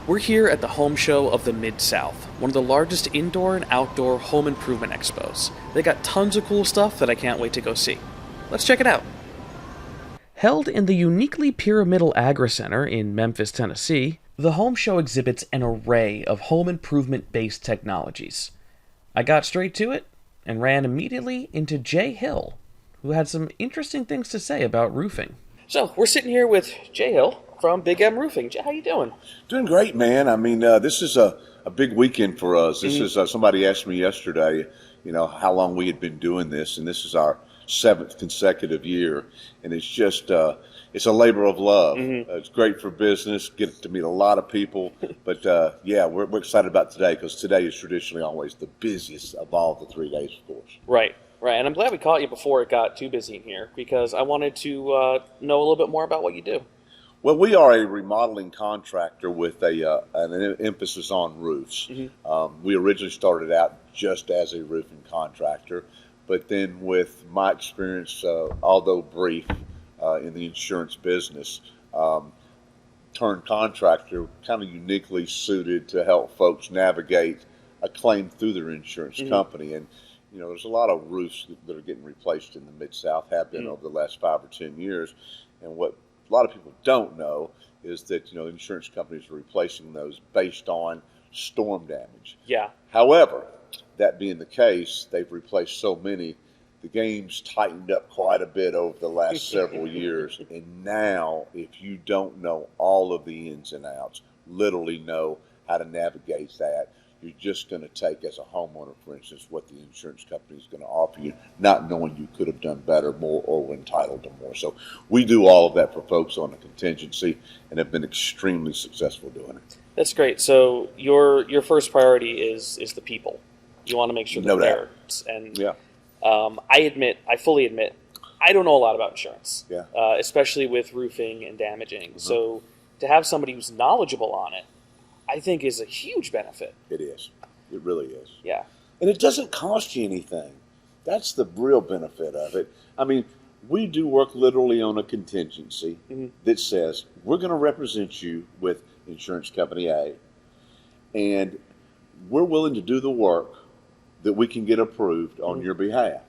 We're here at the home show of the MidSouth, one of the largest indoor and outdoor home improvement expos. They got tons of cool stuff that I can't wait to go see. Let's check it out. Held in the uniquely pyramidal Agri Center in Memphis, Tennessee, the home show exhibits an array of home improvement-based technologies. I got straight to it and ran immediately into Jay Hill, who had some interesting things to say about roofing. So, we're sitting here with Jay Hill from Big M Roofing. Jay, how you doing? Doing great, man. I mean, this is a big weekend for us. This is somebody asked me yesterday, how long we had been doing this, and this is our 7th consecutive year, and it's just it's a labor of love. It's great for business, get to meet a lot of people, but we're excited about today because today is traditionally always the busiest of all the 3 days, of course. Right, and I'm glad we caught you before it got too busy in here because I wanted to know a little bit more about what you do. Well, we are a remodeling contractor with an emphasis on roofs. We originally started out just as a roofing contractor, but then with my experience, although brief, in the insurance business, turned contractor, kind of uniquely suited to help folks navigate a claim through their insurance company. And, there's a lot of roofs that are getting replaced in the Mid-South, have been over the last 5 or 10 years. And what a lot of people don't know is that, insurance companies are replacing those based on storm damage. Yeah. However, that being the case, they've replaced so many, the game's tightened up quite a bit over the last several years. And now, if you don't know all of the ins and outs, literally know how to navigate that, you're just going to take, as a homeowner, for instance, what the insurance company is going to offer you, not knowing you could have done better, more, or were entitled to more. So we do all of that for folks on a contingency and have been extremely successful doing it. That's great. So your first priority is the people. You want to make sure they're there. And yeah. I fully admit, I don't know a lot about insurance, Yeah. Especially with roofing and damaging. So to have somebody who's knowledgeable on it, I think is a huge benefit. It is. It really is. Yeah. And it doesn't cost you anything. That's the real benefit of it. I mean, we do work literally on a contingency that says we're going to represent you with insurance company A, and we're willing to do the work that we can get approved on your behalf.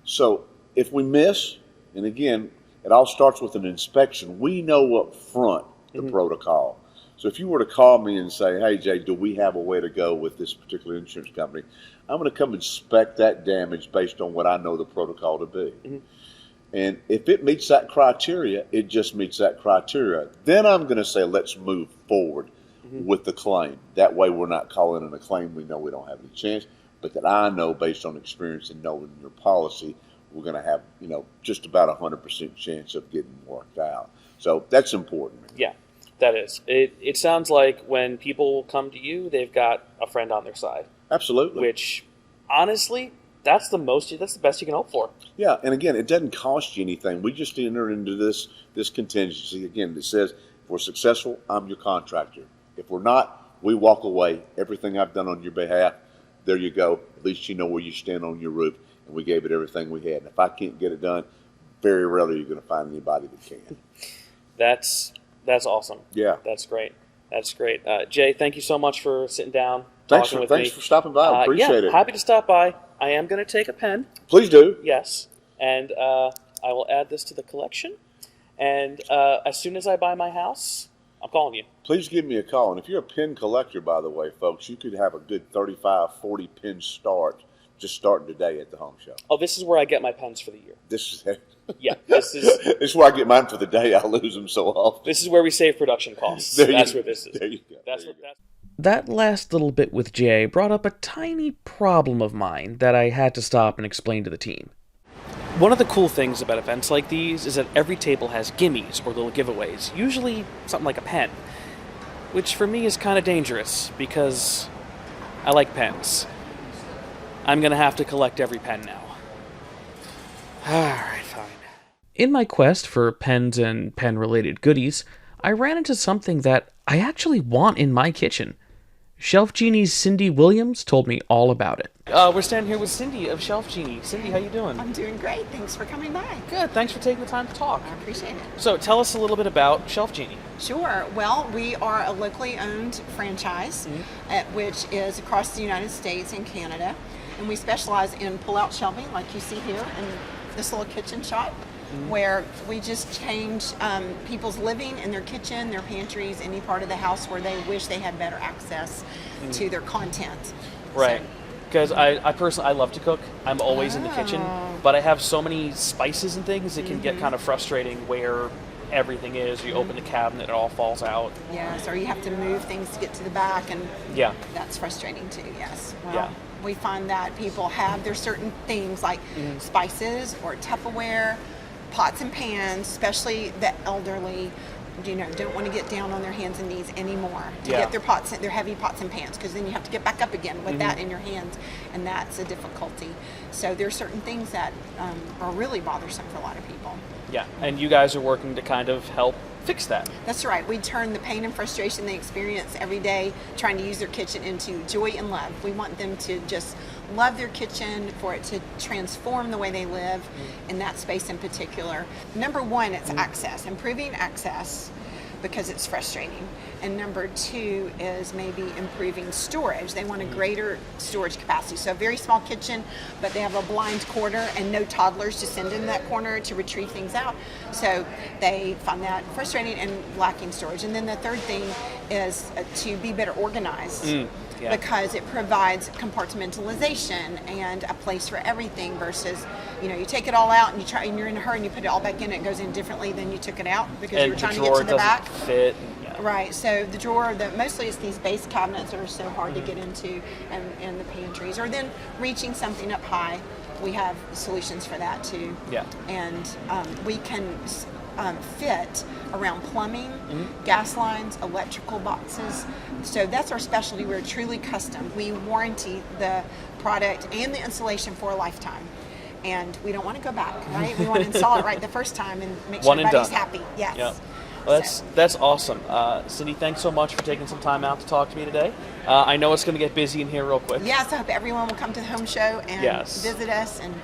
So if we miss, and again, it all starts with an inspection, we know up front the protocol. So if you were to call me and say, hey, Jay, do we have a way to go with this particular insurance company? I'm going to come inspect that damage based on what I know the protocol to be. And if it meets that criteria, it just meets that criteria. Then I'm going to say, let's move forward with the claim. That way we're not calling in a claim we know we don't have any chance, but that I know based on experience and knowing your policy, we're going to have, just about 100% chance of getting worked out. So that's important. Yeah. That is. It sounds like when people come to you, they've got a friend on their side. Absolutely. Which, honestly, that's the best you can hope for. Yeah, and again, it doesn't cost you anything. We just enter into this contingency. Again, that says, if we're successful, I'm your contractor. If we're not, we walk away. Everything I've done on your behalf, there you go. At least you know where you stand on your roof, and we gave it everything we had. And if I can't get it done, very rarely you're going to find anybody that can. That's awesome. Yeah. That's great. Jay, thank you so much for sitting down, Thanks talking with me. Thanks for stopping by. I appreciate it. Happy to stop by. I am going to take a pen. Please do. Yes. And I will add this to the collection. And as soon as I buy my house, I'm calling you. Please give me a call. And if you're a pen collector, by the way, folks, you could have a good 35, 40 pen start just starting today at the home show. Oh, this is where I get my pens for the year. This is it. Yeah, this is where I get mine for the day. I lose them so often. This is where we save production costs. Where this is. There you go. That last little bit with Jay brought up a tiny problem of mine that I had to stop and explain to the team. One of the cool things about events like these is that every table has gimmies or little giveaways, usually something like a pen, which for me is kind of dangerous because I like pens. I'm going to have to collect every pen now. Alright, fine. In my quest for pens and pen-related goodies, I ran into something that I actually want in my kitchen. Shelf Genie's Cindy Williams told me all about it. We're standing here with Cindy of Shelf Genie. Cindy, how you doing? I'm doing great. Thanks for coming by. Good. Thanks for taking the time to talk. I appreciate it. So tell us a little bit about Shelf Genie. Sure. Well, we are a locally owned franchise, which is across the United States and Canada. And we specialize in pull-out shelving, like you see here in this little kitchen shop, where we just change people's living in their kitchen, their pantries, any part of the house where they wish they had better access to their content. Right. So, Because I personally, I love to cook. I'm always in the kitchen, but I have so many spices and things, it can get kind of frustrating where everything is. You open the cabinet, it all falls out. yes, or you have to move things to get to the back, and Yeah. that's frustrating too, yes. Well, Yeah. we find that people have their certain things like spices or Tupperware, pots and pans, especially the elderly, don't want to get down on their hands and knees anymore to Yeah. get their heavy pots and pans, because then you have to get back up again with that in your hands, and that's a difficulty. So there are certain things that are really bothersome for a lot of people. Yeah. And you guys are working to kind of help fix that. That's right. We turn the pain and frustration they experience every day trying to use their kitchen into joy and love. We want them to just love their kitchen, for it to transform the way they live in that space in particular. Number one, it's access, improving access, because it's frustrating. And number two is maybe improving storage. They want a greater storage capacity. So a very small kitchen, but they have a blind corner and no toddlers to send in that corner to retrieve things out. So they find that frustrating and lacking storage. And then the third thing is to be better organized. Yeah. Because it provides compartmentalization and a place for everything versus, you take it all out and you're in a hurry and you put it all back in, and it goes in differently than you took it out because And you were trying the to get drawer to the doesn't back. fit. Yeah. Right, so the drawer, mostly it's these base cabinets that are so hard to get into, and the pantries, or then reaching something up high. We have solutions for that too. Yeah. And we can fit around plumbing, gas lines, electrical boxes. So that's our specialty. We're truly custom. We warranty the product and the installation for a lifetime. And we don't want to go back, right? We want to install it right the first time and make sure One and everybody's done. happy. Yes. Yeah. Well, So- that's awesome. Cindy, thanks so much for taking some time out to talk to me today. I know it's going to get busy in here real quick. Yes, I hope everyone will come to the home show and Yes. visit us and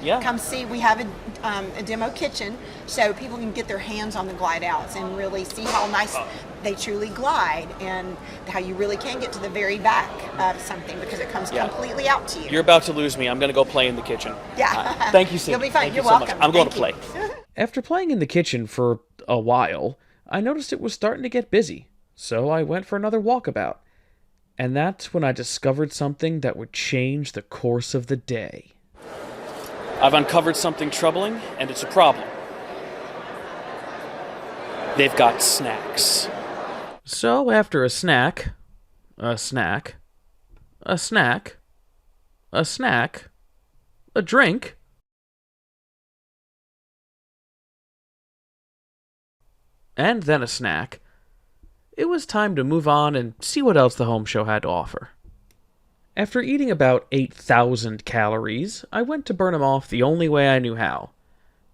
Yeah. come see. We have a demo kitchen, so people can get their hands on the glide outs and really see how nice they truly glide, and how you really can get to the very back of something because it comes Yeah. completely out to you. You're about to lose me. I'm going to go play in the kitchen. Yeah. Thank you, Cindy. You'll be fine. Thank You're you so much. welcome. I'm going to Thank play. you. After playing in the kitchen for a while, I noticed it was starting to get busy, so I went for another walkabout. And that's when I discovered something that would change the course of the day. I've uncovered something troubling, and it's a problem. They've got snacks. So after a snack, a snack, a snack, a snack, a drink, and then a snack, it was time to move on and see what else the home show had to offer. After eating about 8,000 calories, I went to burn them off the only way I knew how,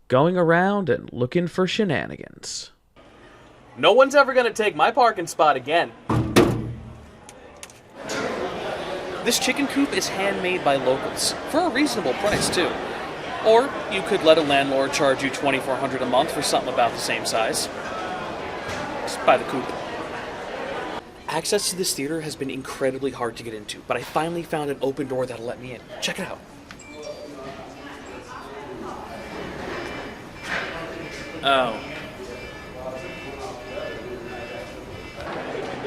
going around and looking for shenanigans. No one's ever going to take my parking spot again. This chicken coop is handmade by locals, for a reasonable price too. Or you could let a landlord charge you $2,400 a month for something about the same size. Just buy the coop. Access to this theater has been incredibly hard to get into, but I finally found an open door that'll let me in. Check it out. Oh.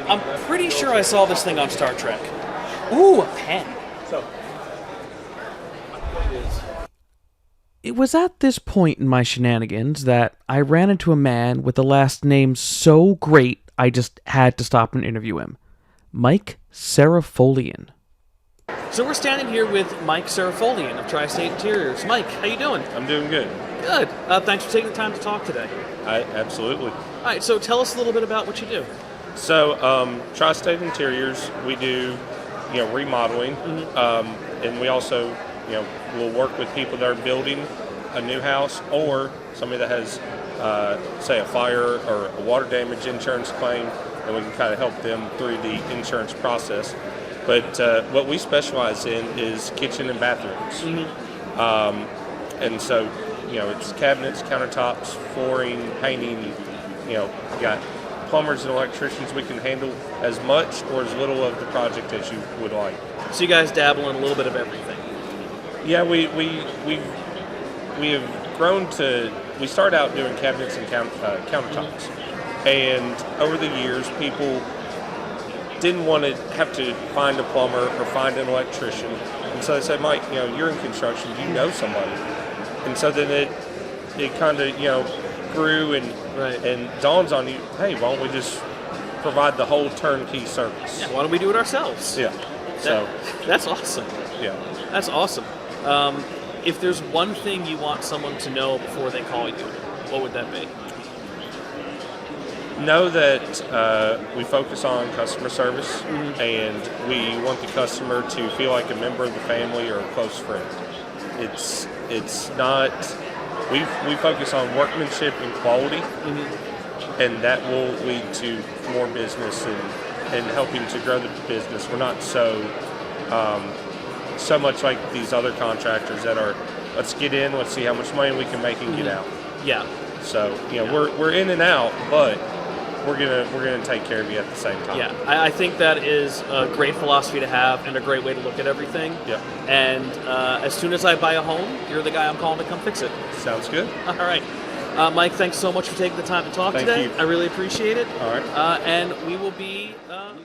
I'm pretty sure I saw this thing on Star Trek. Ooh, a pen. It was at this point in my shenanigans that I ran into a man with the last name so great I just had to stop and interview him. Mike Serafolian. So we're standing here with Mike Serafolian of TriState Interiors. Mike, how you doing? I'm doing good. Good. Thanks for taking the time to talk today. Absolutely. All right, so tell us a little bit about what you do. So, TriState Interiors, we do, remodeling, and we also, will work with people that are building a new house, or somebody that has, say, a fire or a water damage insurance claim, and we can kind of help them through the insurance process. But what we specialize in is kitchen and bathrooms. And so, it's cabinets, countertops, flooring, painting. You got plumbers and electricians. We can handle as much or as little of the project as you would like. So you guys dabble in a little bit of everything. Yeah, we have grown to. We started out doing cabinets and countertops, and over the years, people didn't want to have to find a plumber or find an electrician, and so they said, Mike, you're in construction, you know somebody, and so then it kind of grew and dawns on you, hey, why don't we just provide the whole turnkey service? Yeah, why don't we do it ourselves? Yeah. That's awesome. Yeah. That's awesome. If there's one thing you want someone to know before they call you, what would that be? Know that we focus on customer service, and we want the customer to feel like a member of the family or a close friend. It's not. We focus on workmanship and quality, and that will lead to more business and helping to grow the business. We're not so much like these other contractors that are, let's get in, let's see how much money we can make and get out. Yeah. So we're in and out, but we're gonna take care of you at the same time. Yeah, I think that is a great philosophy to have and a great way to look at everything. Yeah. And as soon as I buy a home, you're the guy I'm calling to come fix it. Sounds good. All right. Mike, thanks so much for taking the time to talk Thank today. you. I really appreciate it. All right. And we will be around.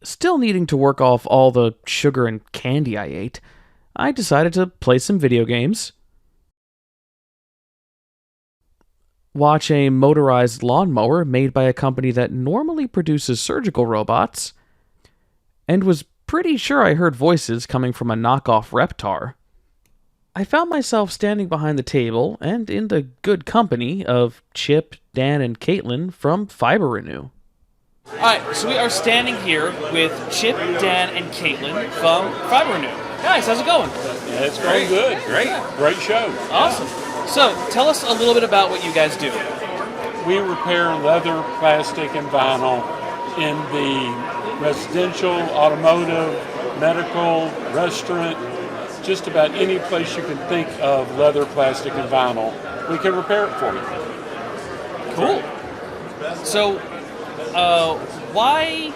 Still needing to work off all the sugar and candy I ate, I decided to play some video games, watch a motorized lawnmower made by a company that normally produces surgical robots, and was pretty sure I heard voices coming from a knockoff Reptar. I found myself standing behind the table and in the good company of Chip, Dan, and Caitlin from Fiber Renew. Alright, so we are standing here with Chip, Dan, and Caitlin from Fiber Renew. Guys, how's it going? Yeah, it's going good. Great show. Awesome. So, tell us a little bit about what you guys do. We repair leather, plastic, and vinyl in the residential, automotive, medical, restaurant, just about any place you can think of leather, plastic, and vinyl. We can repair it for you. Cool. So, why?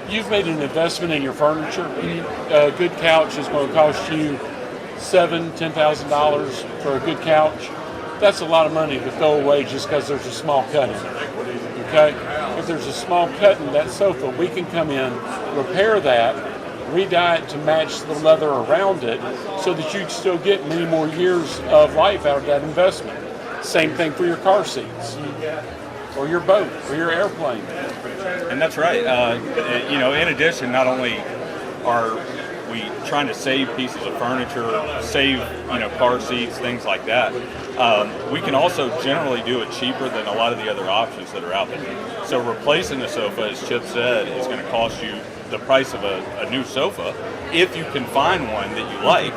You've made an investment in your furniture. A good couch is going to cost you $7,000-$10,000 for a good couch. That's a lot of money to throw away just because there's a small cut in it. Okay? If there's a small cut in that sofa, we can come in, repair that, re-dye it to match the leather around it so that you can still get many more years of life out of that investment. Same thing for your car seats, or your boat, or your airplane. And that's right. In addition, not only are we trying to save pieces of furniture, save car seats, things like that, we can also generally do it cheaper than a lot of the other options that are out there. So replacing a sofa, as Chip said, is going to cost you the price of a new sofa if you can find one that you like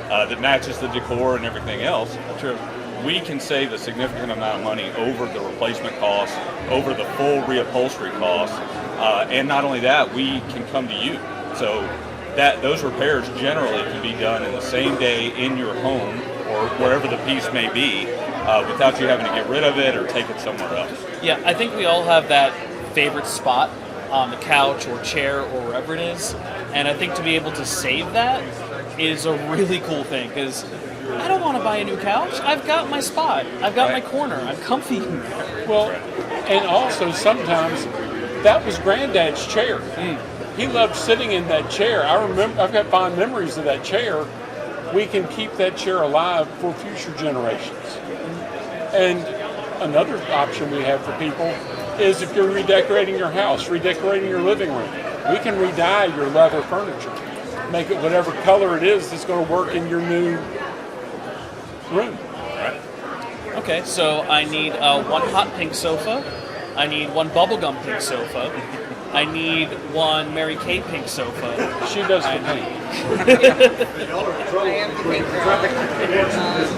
that matches the decor and everything else. True. We can save a significant amount of money over the replacement cost, over the full reupholstery cost, and not only that, we can come to you. So those repairs generally can be done in the same day in your home or wherever the piece may be, without you having to get rid of it or take it somewhere else. Yeah, I think we all have that favorite spot on the couch or chair or wherever it is, and I think to be able to save that is a really cool thing, because I don't want to buy a new couch. I've got my spot. I've got my corner. I'm comfy in there. Well, and also sometimes that was Granddad's chair. He loved sitting in that chair. I remember, I've got fond memories of that chair. We can keep that chair alive for future generations. And another option we have for people is if you're redecorating your house, redecorating your living room, we can re-dye your leather furniture. Make it whatever color it is that's going to work in your new room. Okay, so I need one hot pink sofa, I need one bubblegum pink sofa. I need one Mary Kay pink sofa. She does the paint. I am the paint girl.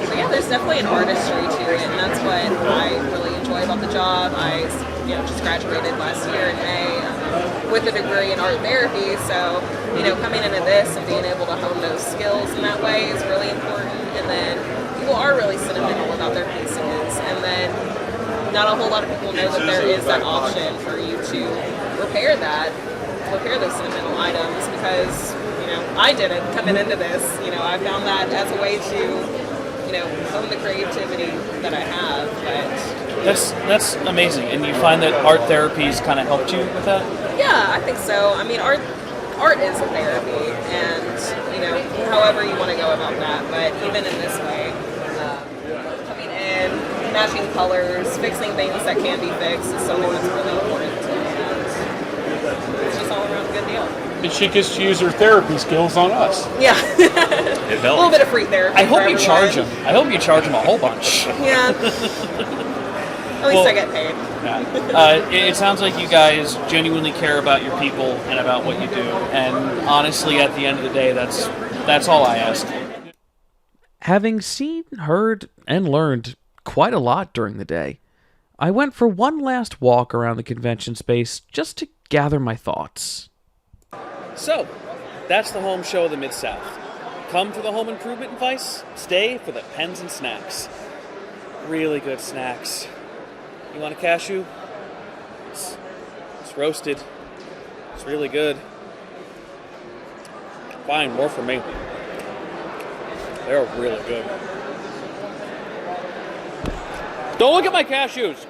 So yeah, there's definitely an artistry to it, and that's what I really enjoy about the job. I just graduated last year in May with a degree in art therapy, so coming into this and being able to hone those skills in that way is really important. And then people are really sentimental about their pieces, and then not a whole lot of people know that there is that option for you to repair those sentimental items, because I didn't coming into this. I found that as a way to hone the creativity that I have. But that's amazing. And you find that art therapy's kind of helped you with that? yeah, I think so. I mean, art is a therapy, and however you want to go about that. But even in this way, coming in, matching colors, fixing things that can be fixed is something that's really important to me. And it's just all around a good deal. And she gets to use her therapy skills on us. Yeah. It A helps. little bit of free therapy. I hope for you everyone. charge them. I hope you charge them a whole bunch. Yeah. At least Well- I get paid. It sounds like you guys genuinely care about your people and about what you do. And honestly, at the end of the day, that's all I ask. Having seen, heard, and learned quite a lot during the day, I went for one last walk around the convention space just to gather my thoughts. So, that's the home show of the Mid-South. Come for the home improvement advice, stay for the pens and snacks. Really good snacks. You want a cashew? It's roasted. It's really good. Fine, more for me. They're really good. Don't look at my cashews!